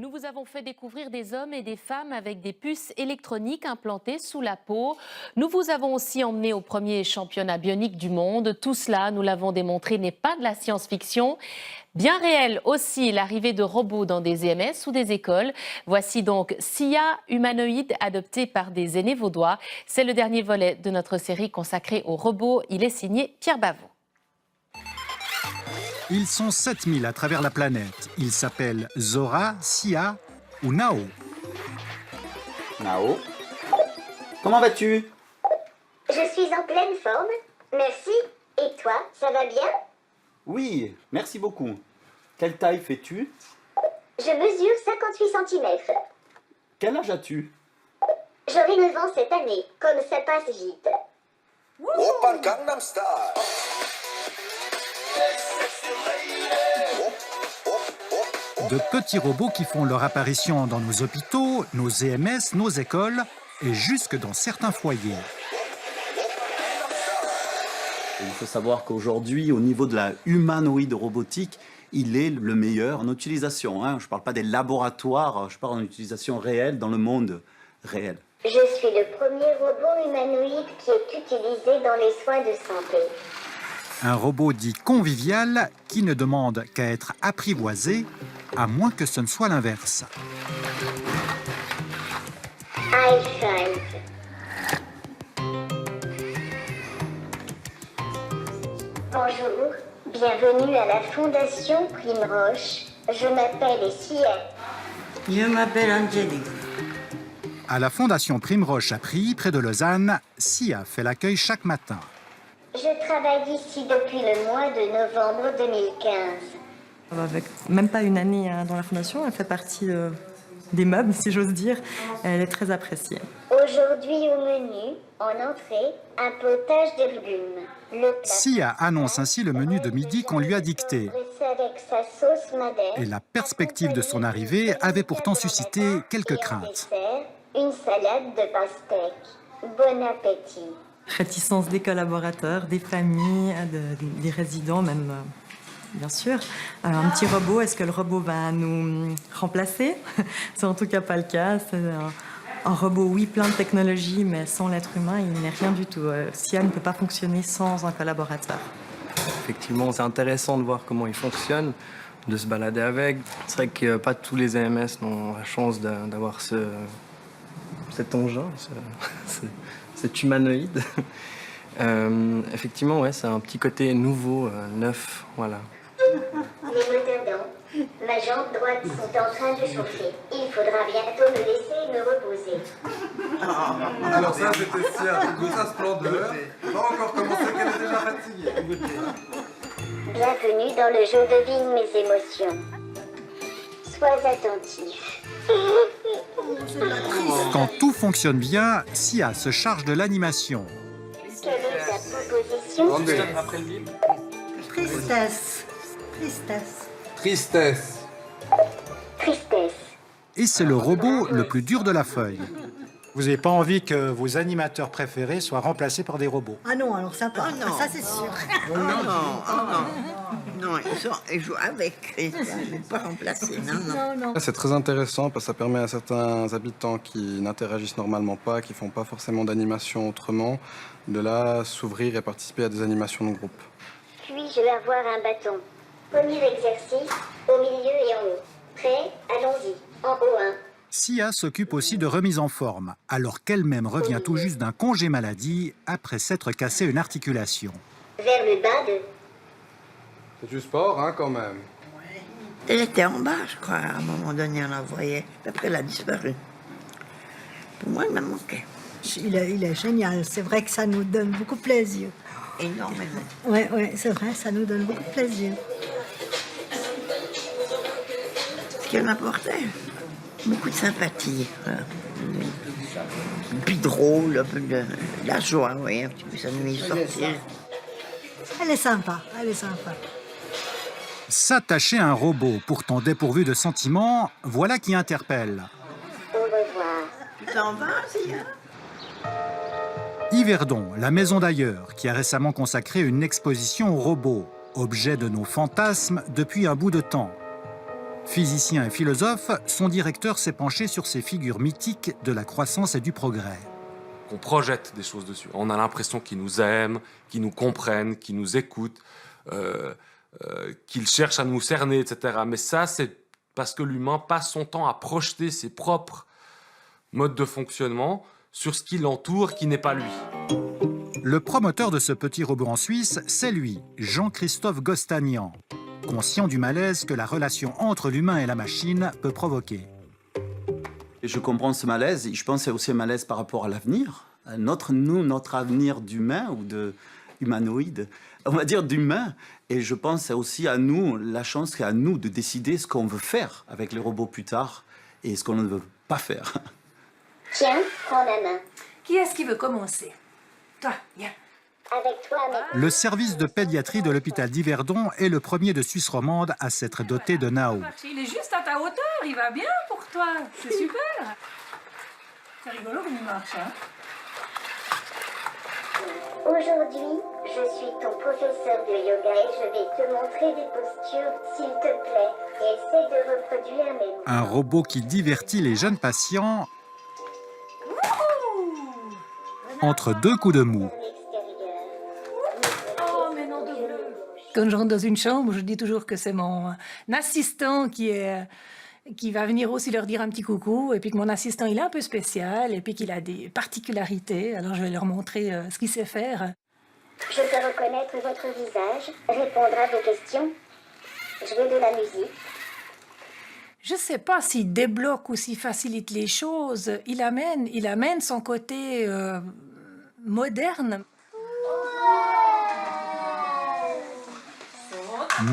Nous vous avons fait découvrir des hommes et des femmes avec des puces électroniques implantées sous la peau. Nous vous avons aussi emmené au premier championnat bionique du monde. Tout cela, nous l'avons démontré, n'est pas de la science-fiction. Bien réel aussi l'arrivée de robots dans des EMS ou des écoles. Voici donc SIA, humanoïde adopté par des aînés vaudois. C'est le dernier volet de notre série consacrée aux robots. Il est signé Pierre Bavot. Ils sont 7000 à travers la planète. Ils s'appellent Zora, Sia ou Nao. Nao, comment vas-tu? Je suis en pleine forme, merci. Et toi, ça va bien? Oui, merci beaucoup. Quelle taille fais-tu? Je mesure 58 cm. Quel âge as-tu? J'aurai 9 ans cette année, comme ça passe vite. Open Gangnam Style. De petits robots qui font leur apparition dans nos hôpitaux, nos EMS, nos écoles et jusque dans certains foyers. Il faut savoir qu'aujourd'hui, au niveau de la humanoïde robotique, il est le meilleur en utilisation. Je ne parle pas des laboratoires, je parle en utilisation réelle dans le monde réel. Je suis le premier robot humanoïde qui est utilisé dans les soins de santé. Un robot dit convivial qui ne demande qu'à être apprivoisé, à moins que ce ne soit l'inverse. High five. Bonjour, bienvenue à la Fondation Prime Roche. Je m'appelle Sia. Je m'appelle Angélique. À la Fondation Prime Roche à Prilly, près de Lausanne, Sia fait l'accueil chaque matin. Je travaille ici depuis le mois de novembre 2015. Avec même pas une année dans la Fondation, elle fait partie des meubles, si j'ose dire. Elle est très appréciée. Aujourd'hui au menu, en entrée, un potage de légumes. Le plat Sia annonce ainsi le menu de midi qu'on lui a dicté. dressé avec sa sauce madère. Et la perspective de son arrivée avait pourtant suscité quelques Et en craintes. dessert, une salade de pastèque. Bon appétit. Réticence des collaborateurs, des familles, des résidents même, bien sûr. Un petit robot, est-ce que le robot va nous remplacer? C'est en tout cas pas le cas. C'est un robot, oui, plein de technologies, mais sans l'être humain, il n'est rien du tout. SIA ne peut pas fonctionner sans un collaborateur. Effectivement, c'est intéressant de voir comment il fonctionne, de se balader avec. C'est vrai que pas tous les AMS n'ont la chance d'avoir cet engin, cet humanoïde. Effectivement, ouais, c'est un petit côté nouveau, neuf, voilà. Les moteurs d'eau. Ma jambe droite sont en train de chauffer. Il faudra bientôt me laisser me reposer. Alors ça, c'était Sia, de sa splendeur. Pas encore commencé, qu'elle est déjà fatiguée. Bienvenue dans le jeu devine mes émotions. Sois attentif. Quand tout fonctionne bien, Sia se charge de l'animation. Quelle est ta proposition? Après le livre. Tristesse. Tristesse. Tristesse. Tristesse. Et c'est le robot le plus dur de la feuille. Vous n'avez pas envie que vos animateurs préférés soient remplacés par des robots? Ah non, alors ça pas. non. Ça c'est sûr. Non, ils jouent avec. Ils ne pas remplacer. Non. C'est très intéressant parce que ça permet à certains habitants qui n'interagissent normalement pas, qui ne font pas forcément d'animation autrement, de là s'ouvrir et participer à des animations de groupe. Puis-je avoir un bâton? Premier exercice, au milieu et en haut. Prêt? Allons-y. En haut 1. Sia s'occupe aussi de remise en forme, alors qu'elle-même revient tout juste d'un congé maladie après s'être cassé une articulation. Vers le bas 2. C'est du sport, quand même. Elle était en bas, je crois. À un moment donné, on la voyait. Après, elle a disparu. Pour moi, elle m'a manqué. Il est génial. C'est vrai que ça nous donne beaucoup de plaisir. Énormément. Oui, c'est vrai, ça nous donne beaucoup de plaisir. Ce qu'elle m'apportait, beaucoup de sympathie. Puis drôle, un peu de la joie, oui, un petit peu, ça nous met sortir. Elle est sympa, elle est sympa. S'attacher à un robot pourtant dépourvu de sentiments, voilà qui interpelle. Au revoir. Tu t'en vas, Sia? Yverdon, la maison d'ailleurs, qui a récemment consacré une exposition aux robots, objet de nos fantasmes depuis un bout de temps. Physicien et philosophe, son directeur s'est penché sur ces figures mythiques de la croissance et du progrès. On projette des choses dessus. On a l'impression qu'ils nous aiment, qu'ils nous comprennent, qu'ils nous écoutent, qu'ils cherchent à nous cerner, etc. Mais ça, c'est parce que l'humain passe son temps à projeter ses propres modes de fonctionnement sur ce qui l'entoure, qui n'est pas lui. Le promoteur de ce petit robot en Suisse, c'est lui, Jean-Christophe Gostagnan, conscient du malaise que la relation entre l'humain et la machine peut provoquer. Et je comprends ce malaise, et je pense que c'est aussi un malaise par rapport à l'avenir. Notre avenir d'humain ou d'humanoïde, on va dire d'humain. Et je pense que c'est aussi à nous, la chance c'est à nous de décider ce qu'on veut faire avec les robots plus tard et ce qu'on ne veut pas faire. Tiens, prends ma main. Qui est-ce qui veut commencer? Toi, viens. Avec toi, mais... Le service de pédiatrie de l'hôpital d'Yverdon est le premier de Suisse romande à s'être doté de Nao. Il est juste à ta hauteur, il va bien pour toi. C'est super. C'est rigolo comme il marche, hein? Aujourd'hui, je suis ton professeur de yoga et je vais te montrer des postures, s'il te plaît. Et essaie de reproduire mes mots. Un robot qui divertit les jeunes patients entre deux coups de mou. Oh, mais non, de bleu. Quand je rentre dans une chambre, je dis toujours que c'est mon assistant qui va venir aussi leur dire un petit coucou, et puis que mon assistant, il est un peu spécial, et puis qu'il a des particularités, alors je vais leur montrer ce qu'il sait faire. Je peux reconnaître votre visage, répondre à vos questions. Je veux de la musique. Je ne sais pas s'il débloque ou s'il facilite les choses. Il amène son côté moderne.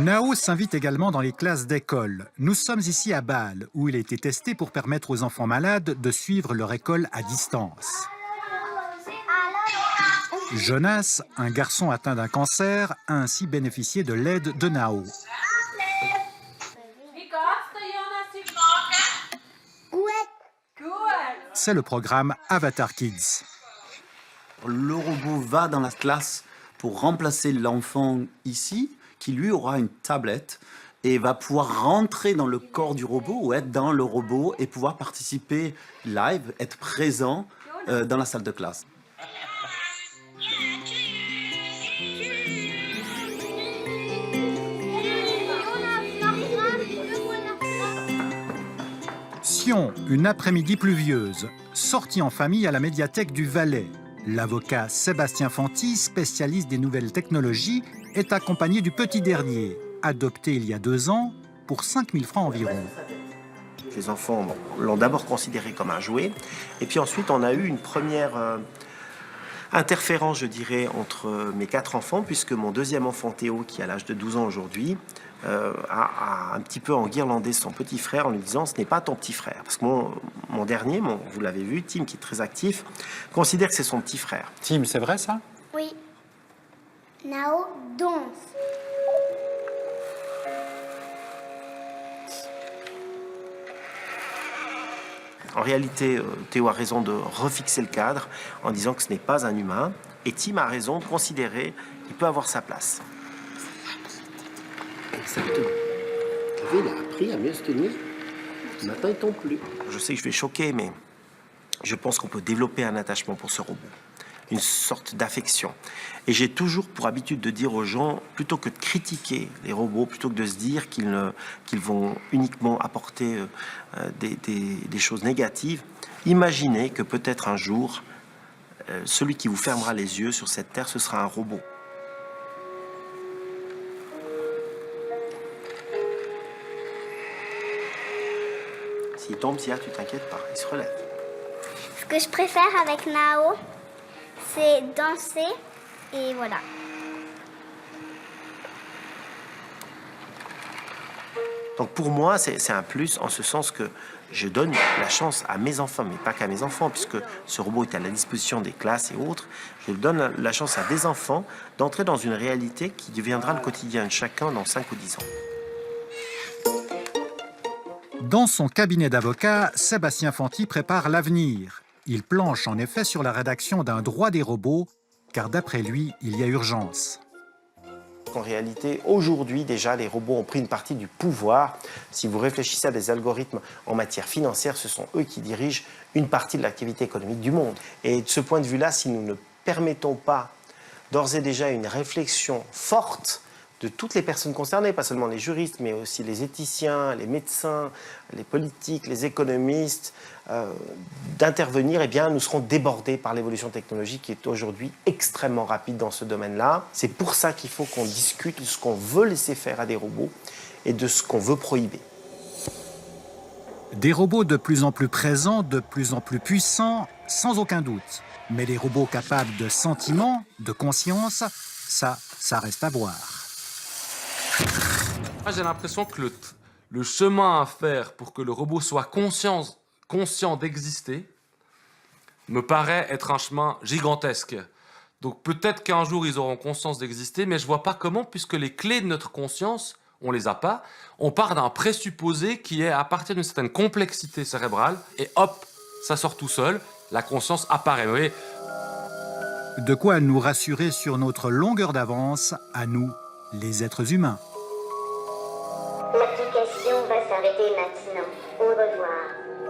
Nao s'invite également dans les classes d'école. Nous sommes ici à Bâle, où il a été testé pour permettre aux enfants malades de suivre leur école à distance. Jonas, un garçon atteint d'un cancer, a ainsi bénéficié de l'aide de Nao. C'est le programme Avatar Kids. Le robot va dans la classe pour remplacer l'enfant ici, qui lui aura une tablette et va pouvoir rentrer dans le corps du robot ou être dans le robot et pouvoir participer live, être présent dans la salle de classe. Sion, une après-midi pluvieuse, sortie en famille à la médiathèque du Valais. L'avocat Sébastien Fanty, spécialiste des nouvelles technologies, est accompagné du petit dernier, adopté il y a 2 ans, pour 5 000 francs environ. Les enfants l'ont d'abord considéré comme un jouet, et puis ensuite on a eu une première interférence, je dirais, entre mes 4 enfants, puisque mon deuxième enfant Théo, qui a l'âge de 12 ans aujourd'hui, a un petit peu enguirlandé son petit frère en lui disant « ce n'est pas ton petit frère ». Parce que mon dernier, vous l'avez vu, Tim, qui est très actif, considère que c'est son petit frère. Tim, c'est vrai ça? Oui. Nao danse. En réalité, Théo a raison de refixer le cadre en disant que ce n'est pas un humain, et Tim a raison de considérer qu'il peut avoir sa place. Exactement. Il a appris à mieux se tenir. Maintenant, il tombe plus. Je sais que je vais choquer, mais je pense qu'on peut développer un attachement pour ce robot, une sorte d'affection. Et j'ai toujours pour habitude de dire aux gens, plutôt que de critiquer les robots, plutôt que de se dire qu'ils vont uniquement apporter des choses négatives, imaginez que peut-être un jour, celui qui vous fermera les yeux sur cette terre, ce sera un robot. S'il tombe, Sia, tu t'inquiètes pas, il se relève. Ce que je préfère avec Nao, c'est danser et voilà. Donc pour moi, c'est un plus en ce sens que je donne la chance à mes enfants, mais pas qu'à mes enfants, puisque ce robot est à la disposition des classes et autres. Je donne la chance à des enfants d'entrer dans une réalité qui deviendra le quotidien de chacun dans 5 ou 10 ans. Dans son cabinet d'avocat, Sébastien Fanty prépare l'avenir. Il planche en effet sur la rédaction d'un droit des robots, car d'après lui, il y a urgence. qu'en réalité, aujourd'hui déjà, les robots ont pris une partie du pouvoir. Si vous réfléchissez à des algorithmes en matière financière, ce sont eux qui dirigent une partie de l'activité économique du monde. Et de ce point de vue-là, si nous ne permettons pas d'ores et déjà une réflexion forte de toutes les personnes concernées, pas seulement les juristes, mais aussi les éthiciens, les médecins, les politiques, les économistes, d'intervenir, eh bien, nous serons débordés par l'évolution technologique qui est aujourd'hui extrêmement rapide dans ce domaine-là. C'est pour ça qu'il faut qu'on discute de ce qu'on veut laisser faire à des robots et de ce qu'on veut prohiber. Des robots de plus en plus présents, de plus en plus puissants, sans aucun doute. Mais les robots capables de sentiments, de conscience, ça reste à voir. J'ai l'impression que le chemin à faire pour que le robot soit conscient d'exister me paraît être un chemin gigantesque. Donc peut-être qu'un jour ils auront conscience d'exister, mais je ne vois pas comment, puisque les clés de notre conscience, on les a pas. On part d'un présupposé qui est à partir d'une certaine complexité cérébrale, et hop, ça sort tout seul, la conscience apparaît. Vous voyez ? De quoi nous rassurer sur notre longueur d'avance, à nous, les êtres humains. L'application va s'arrêter maintenant. Au revoir.